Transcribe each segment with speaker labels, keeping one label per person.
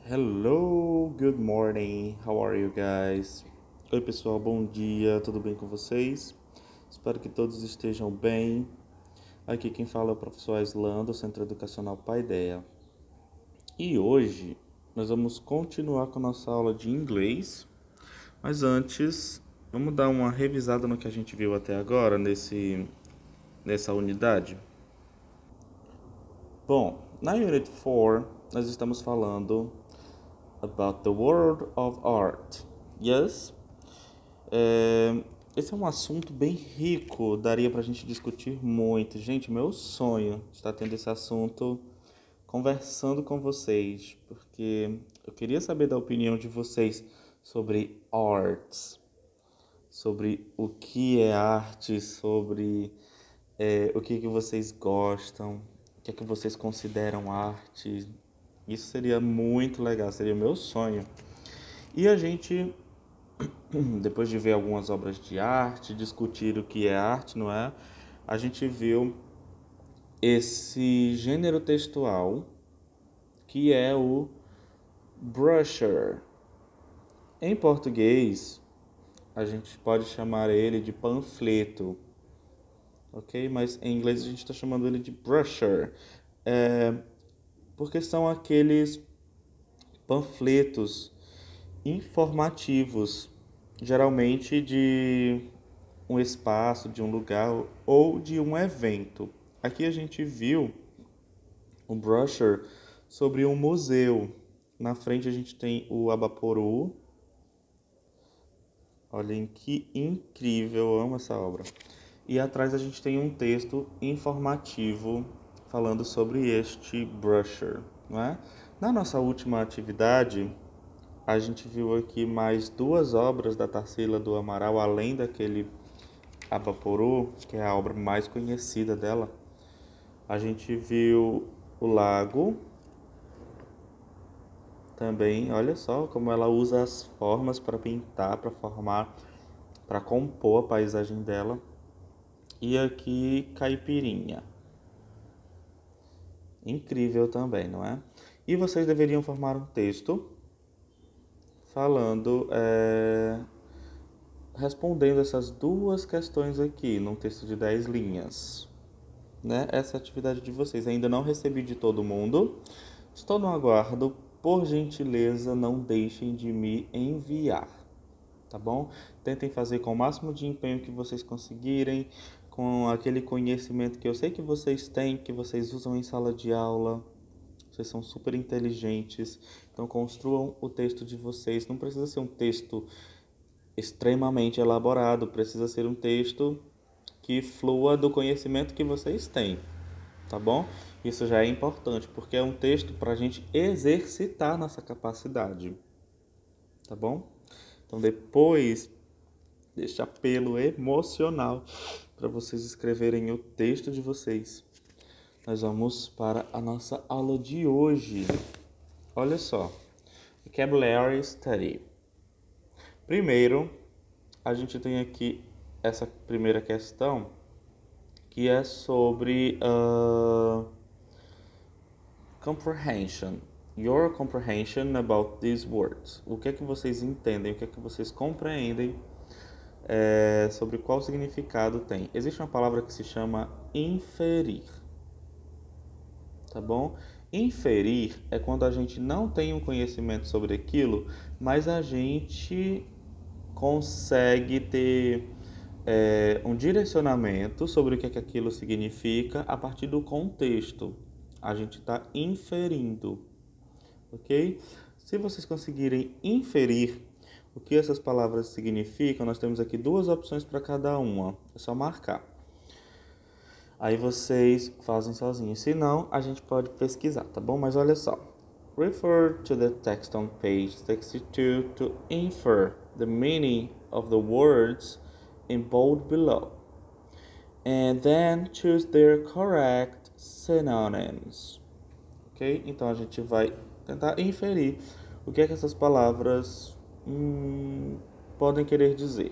Speaker 1: Hello, good morning. How are you guys? Oi, pessoal, bom dia. Tudo bem com vocês? Espero que todos estejam bem. Aqui quem fala é o professor Aislan, do Centro Educacional Paideia. E hoje nós vamos continuar com a nossa aula de inglês. Mas antes, vamos dar uma revisada no que a gente viu até agora nessa unidade. Bom, na Unit 4 nós estamos falando about the world of art. Yes? Esse é um assunto bem rico, daria pra gente discutir muito. Gente, meu sonho está tendo esse assunto conversando com vocês, porque eu queria saber da opinião de vocês sobre arts, sobre o que é arte, sobre o que vocês gostam, o que é que vocês consideram arte. Isso seria muito legal, seria o meu sonho. E a gente depois de ver algumas obras de arte, discutir o que é arte, não é? A gente viu esse gênero textual que é o brusher. Em português, a gente pode chamar ele de panfleto, ok? Mas em inglês a gente está chamando ele de brusher, porque são aqueles panfletos informativos, geralmente de um espaço, de um lugar ou de um evento. Aqui a gente viu um brochure sobre um museu. Na frente a gente tem o Abaporu. Olhem que incrível, eu amo essa obra. E atrás a gente tem um texto informativo falando sobre este brochure, não é? Na nossa última atividade, a gente viu aqui mais duas obras da Tarsila do Amaral, além daquele Abaporu, que é a obra mais conhecida dela. A gente viu o lago também, olha só como ela usa as formas para pintar, para formar, para compor a paisagem dela. E aqui Caipirinha. Incrível também, não é? E vocês deveriam formar um texto falando, respondendo essas duas questões aqui, num texto de 10 linhas. Né? Essa é a atividade de vocês. Ainda não recebi de todo mundo. Estou no aguardo. Por gentileza, não deixem de me enviar, tá bom? Tentem fazer com o máximo de empenho que vocês conseguirem, com aquele conhecimento que eu sei que vocês têm, que vocês usam em sala de aula. Vocês são super inteligentes. Então, construam o texto de vocês. Não precisa ser um texto extremamente elaborado, precisa ser um texto que flua do conhecimento que vocês têm, tá bom? Isso já é importante, porque é um texto para a gente exercitar nossa capacidade, tá bom? Então, depois deste apelo emocional para vocês escreverem o texto de vocês, nós vamos para a nossa aula de hoje. Olha só, Vocabulary Study. Primeiro, a gente tem aqui essa primeira questão, que é sobre comprehension. Your comprehension about these words. O que é que vocês entendem, o que é que vocês compreendem sobre qual significado tem. Existe uma palavra que se chama inferir, tá bom? Inferir é quando a gente não tem um conhecimento sobre aquilo, mas a gente consegue ter um direcionamento sobre o que é que aquilo significa a partir do contexto. A gente está inferindo, ok? Se vocês conseguirem inferir o que essas palavras significam, nós temos aqui duas opções para cada uma. É só marcar. Aí vocês fazem sozinhos. Se não, a gente pode pesquisar, tá bom? Mas olha só. Refer to the text on page 62 to infer the meaning of the words in bold below. And then choose their correct synonyms. Ok? Então a gente vai tentar inferir o que é que essas palavras podem querer dizer.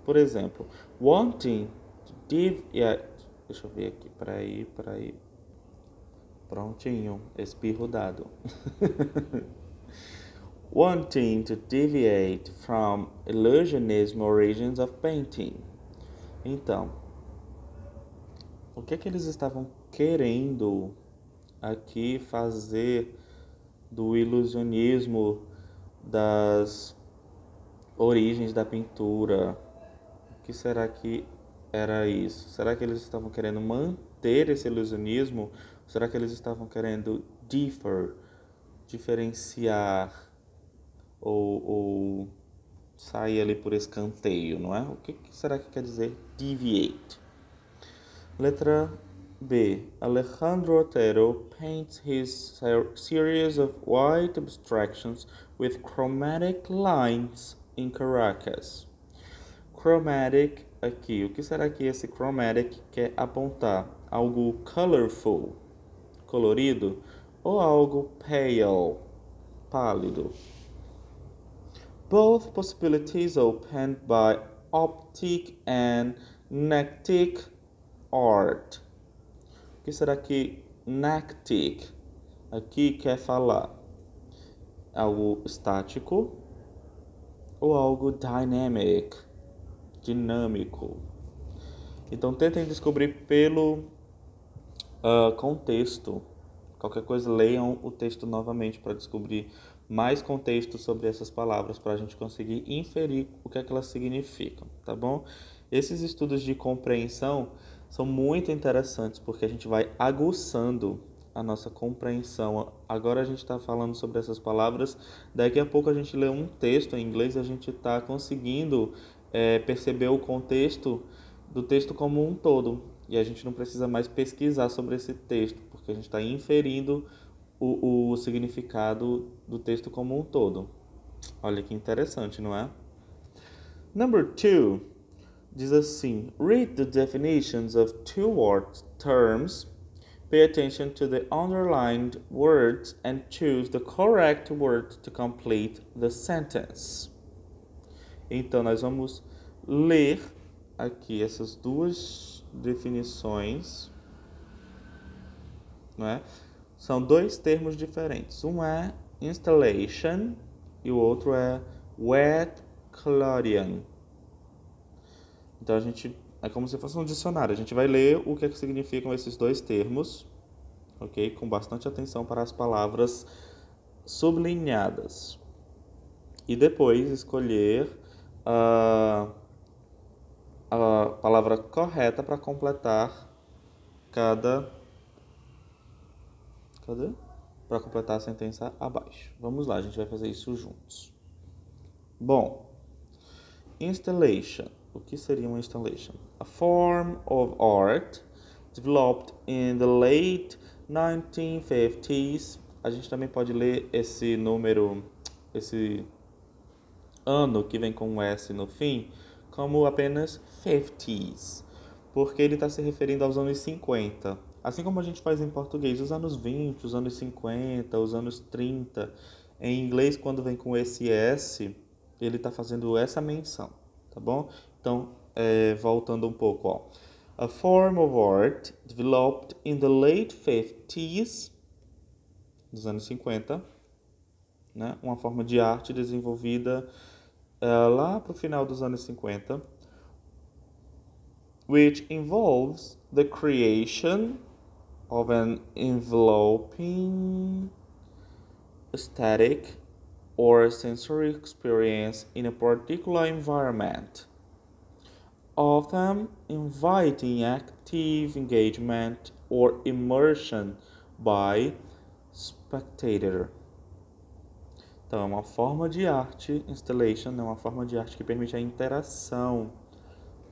Speaker 1: Por exemplo, wanting to div... Deixa eu ver aqui, peraí. Prontinho, espirro dado. wanting to deviate from illusionism origins of painting. Então, o que é que eles estavam querendo aqui fazer do ilusionismo das origens da pintura? O que será que era isso? Será que eles estavam querendo manter esse ilusionismo? Ou será que eles estavam querendo diferenciar ou sair ali por escanteio, não é? O que será que quer dizer deviate? Letra B. Alejandro Otero paints his series of white abstractions with chromatic lines in Caracas. Chromatic aqui. O que será que esse chromatic quer apontar? Algo colorful, colorido, ou algo pale, pálido? Both possibilities opened by optic and gnectic art. O que será que gnectic aqui quer falar? Algo estático ou algo dynamic, dinâmico? Então tentem descobrir pelo contexto. Qualquer coisa, leiam o texto novamente para descobrir mais contexto sobre essas palavras, para a gente conseguir inferir o que é que elas significam, tá bom? Esses estudos de compreensão são muito interessantes, porque a gente vai aguçando a nossa compreensão. Agora a gente está falando sobre essas palavras, daqui a pouco a gente lê um texto em inglês, a gente está conseguindo perceber o contexto do texto como um todo. E a gente não precisa mais pesquisar sobre esse texto, porque a gente está inferindo o significado do texto como um todo. Olha que interessante, não é? Number 2 diz assim: read the definitions of two word terms, pay attention to the underlined words and choose the correct word to complete the sentence. Então nós vamos ler aqui essas duas definições, não é? São dois termos diferentes. Um é installation e o outro é wet chlorian. Então é como se fosse um dicionário. A gente vai ler o que significam esses dois termos, ok? Com bastante atenção para as palavras sublinhadas. E depois escolher a palavra correta para completar para completar a sentença abaixo. Vamos lá, a gente vai fazer isso juntos. Bom, installation. O que seria uma installation? A form of art developed in the late 1950s. A gente também pode ler esse número, esse ano que vem com um S no fim, como apenas 50s, porque ele está se referindo aos anos 50. Assim como a gente faz em português, os anos 20, os anos 50, os anos 30. Em inglês, quando vem com esse S, ele está fazendo essa menção, tá bom? Então, voltando um pouco, ó. A form of art developed in the late 50s, dos anos 50, né? Uma forma de arte desenvolvida lá para o final dos anos 50, which involves the creation of an enveloping aesthetic or sensory experience in a particular environment, often inviting active engagement or immersion by spectator. Então, é uma forma de arte, installation é uma forma de arte que permite a interação,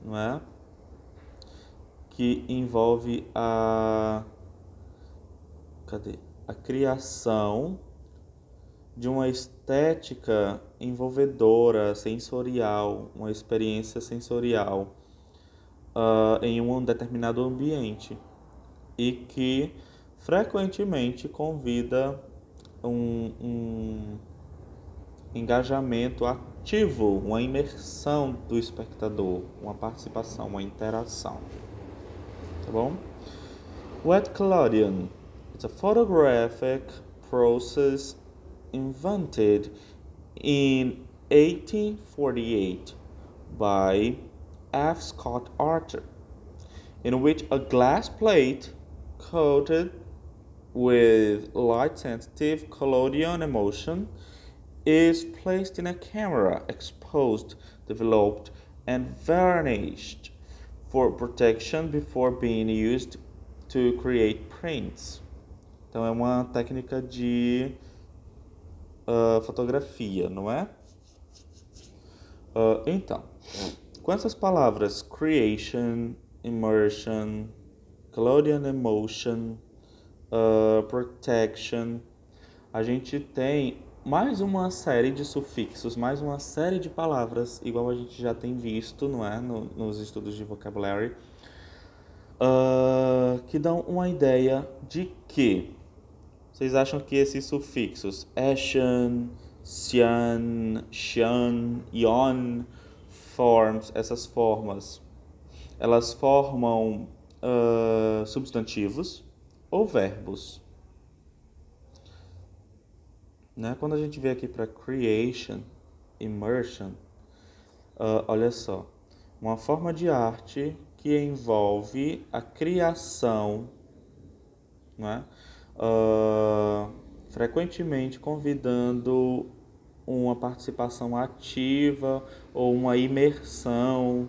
Speaker 1: não é? Que envolve a criação de uma estética envolvedora, sensorial, uma experiência sensorial em um determinado ambiente e que frequentemente convida um engajamento ativo, uma imersão do espectador, uma participação, uma interação. Tá bom? Wet chlorian is a photographic process invented in 1848 by F. Scott Arthur, in which a glass plate coated with light-sensitive collodion emulsion is placed in a camera, exposed, developed, and varnished for protection before being used to create prints. Então é uma técnica de fotografia, não é? Então, com essas palavras creation, immersion, collodion emulsion, protection, a gente tem mais uma série de sufixos, mais uma série de palavras, igual a gente já tem visto, não é? Nos estudos de vocabulary, que dão uma ideia de que vocês acham que esses sufixos Ashan, Sian, Xian, Yon, essas formas, elas formam substantivos ou verbos? Né? Quando a gente vê aqui para creation, immersion, olha só, uma forma de arte que envolve a criação, né? Frequentemente convidando uma participação ativa ou uma imersão.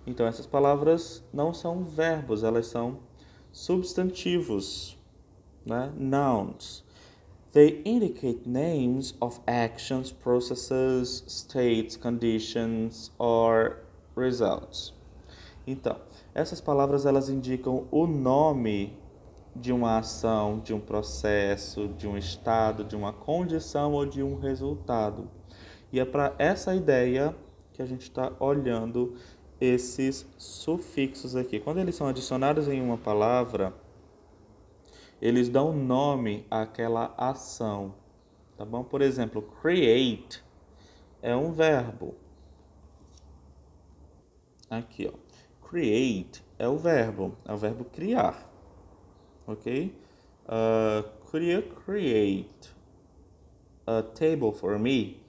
Speaker 1: Então essas palavras não são verbos, elas são substantivos, né? Nouns. They indicate names of actions, processes, states, conditions or results. Então, essas palavras elas indicam o nome de uma ação, de um processo, de um estado, de uma condição ou de um resultado. E é para essa ideia que a gente está olhando esses sufixos aqui. Quando eles são adicionados em uma palavra, eles dão nome àquela ação, tá bom? Por exemplo, create é um verbo. Aqui, ó. Create é o verbo criar, ok? Could you create a table for me?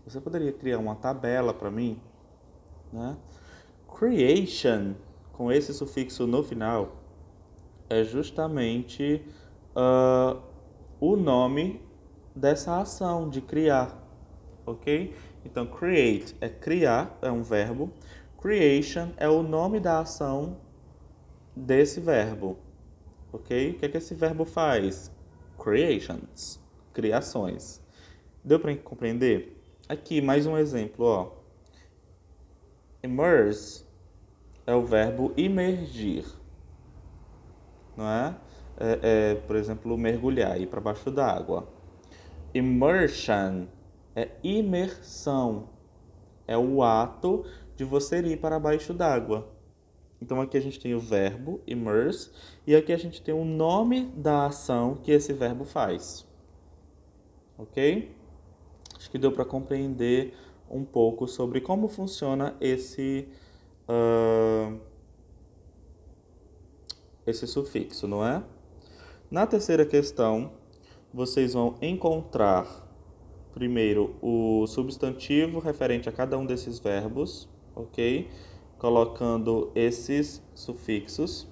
Speaker 1: Você poderia criar uma tabela para mim, né? Creation, com esse sufixo no final, é justamente o nome dessa ação de criar, ok? Então, create é criar, é um verbo. Creation é o nome da ação desse verbo, ok? O que é que esse verbo faz? Creations, criações. Deu para compreender? Aqui, mais um exemplo, ó. Immerse é o verbo imergir, não é? Por exemplo, mergulhar, ir para baixo d'água. Immersion é imersão, é o ato de você ir para baixo d'água. Então aqui a gente tem o verbo immerse e aqui a gente tem o nome da ação que esse verbo faz. Ok? Acho que deu para compreender um pouco sobre como funciona esse sufixo, não é? Na terceira questão, vocês vão encontrar primeiro o substantivo referente a cada um desses verbos, ok? Colocando esses sufixos.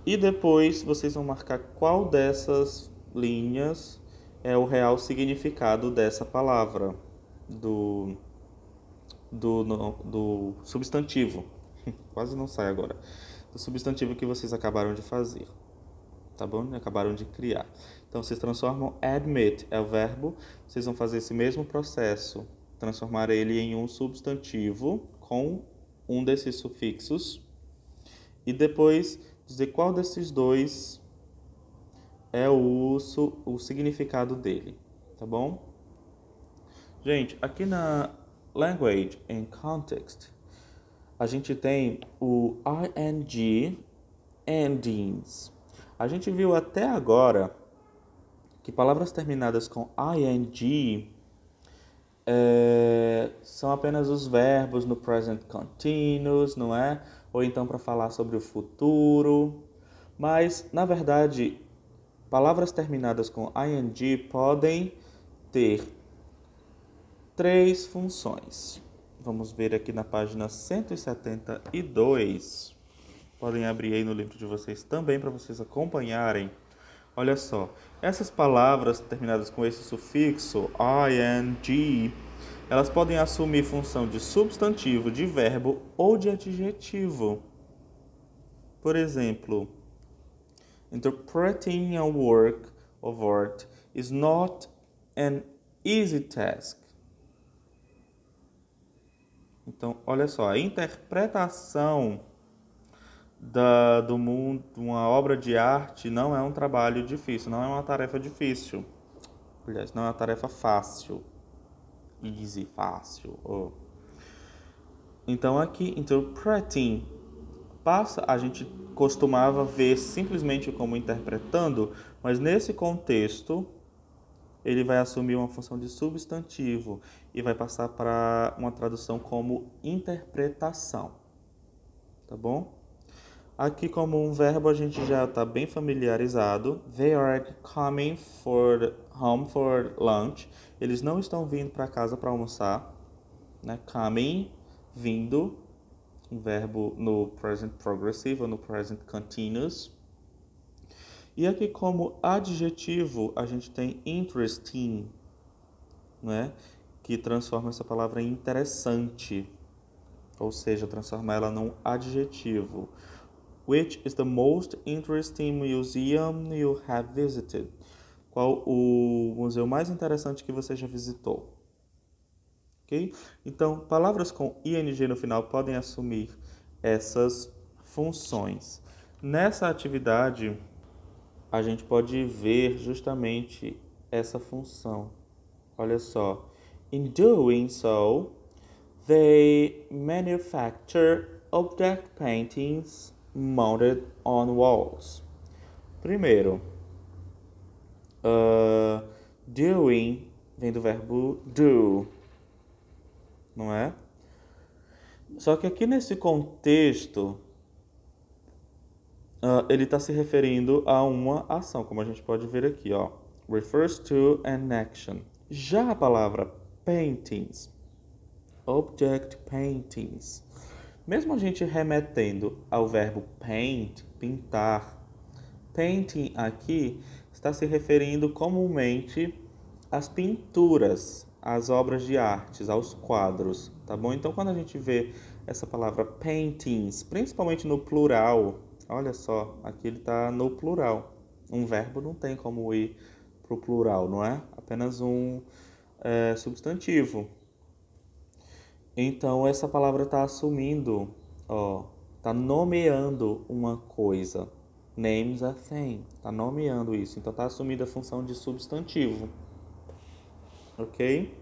Speaker 1: E depois vocês vão marcar qual dessas linhas é o real significado dessa palavra, do substantivo. Quase não sai agora. Do substantivo que vocês acabaram de fazer. Tá bom? Acabaram de criar. Então, vocês transformam admit, é o verbo. Vocês vão fazer esse mesmo processo. Transformar ele em um substantivo com um desses sufixos. E depois dizer qual desses dois é o significado dele. Tá bom? Gente, aqui na Language and Context, a gente tem o ing endings. A gente viu até agora que palavras terminadas com ing são apenas os verbos no present continuous, não é? Ou então para falar sobre o futuro. Mas, na verdade, palavras terminadas com ing podem ter 3 funções. Vamos ver aqui na página 172. Podem abrir aí no livro de vocês também para vocês acompanharem. Olha só, essas palavras terminadas com esse sufixo ing, elas podem assumir função de substantivo, de verbo ou de adjetivo. Por exemplo, interpreting a work of art is not an easy task. Então, olha só, a interpretação do mundo, uma obra de arte não é um trabalho difícil, não é uma tarefa difícil. Aliás, não é uma tarefa fácil. Easy, fácil. Oh. Então aqui, interpreting, a gente costumava ver simplesmente como interpretando, mas nesse contexto ele vai assumir uma função de substantivo e vai passar para uma tradução como interpretação. Tá bom? Aqui, como um verbo, a gente já está bem familiarizado. They are coming home for lunch. Eles não estão vindo para casa para almoçar. Né? Coming, vindo. Um verbo no present progressive ou no present continuous. E aqui, como adjetivo, a gente tem interesting, né? Que transforma essa palavra em interessante. Ou seja, transforma ela num adjetivo. Which is the most interesting museum you have visited? Qual o museu mais interessante que você já visitou? Ok? Então, palavras com ing no final podem assumir essas funções. Nessa atividade, a gente pode ver justamente essa função. Olha só. In doing so, they manufacture object paintings mounted on walls. Primeiro, doing vem do verbo do, não é? Só que aqui nesse contexto, ele está se referindo a uma ação, como a gente pode ver aqui, ó. Refers to an action. Já a palavra paintings, object paintings, mesmo a gente remetendo ao verbo paint, pintar, painting aqui está se referindo comumente às pinturas, às obras de artes, aos quadros, tá bom? Então, quando a gente vê essa palavra paintings, principalmente no plural, olha só, aqui ele está no plural. Um verbo não tem como ir para o plural, não é? Apenas um substantivo. Então, essa palavra está assumindo, está nomeando uma coisa. Names a thing. Está nomeando isso. Então, está assumindo a função de substantivo. Ok?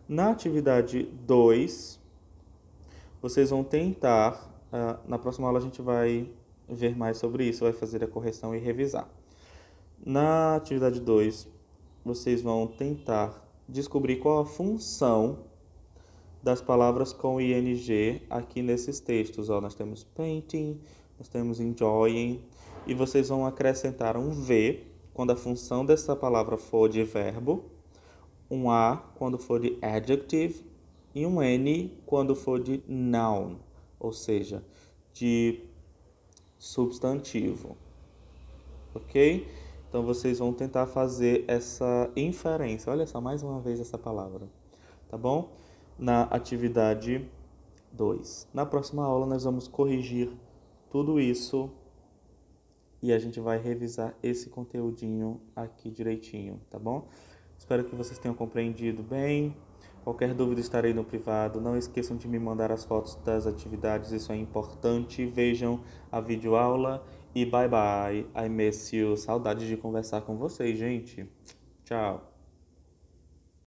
Speaker 1: Na atividade 2, vocês vão tentar... na próxima aula a gente vai ver mais sobre isso. Vai fazer a correção e revisar. Na atividade 2, vocês vão tentar descobrir qual a função das palavras com ing aqui nesses textos. Nós temos painting, nós temos enjoying, e vocês vão acrescentar um V quando a função dessa palavra for de verbo, um A quando for de adjective e um N quando for de noun, ou seja, de substantivo. Ok? Então vocês vão tentar fazer essa inferência. Olha só, mais uma vez essa palavra. Tá bom? Na atividade 2. Na próxima aula nós vamos corrigir tudo isso e a gente vai revisar esse conteúdinho aqui direitinho, tá bom? Espero que vocês tenham compreendido bem. Qualquer dúvida estarei no privado. Não esqueçam de me mandar as fotos das atividades, isso é importante. Vejam a videoaula e bye bye. I miss you. Saudades de conversar com vocês, gente. Tchau.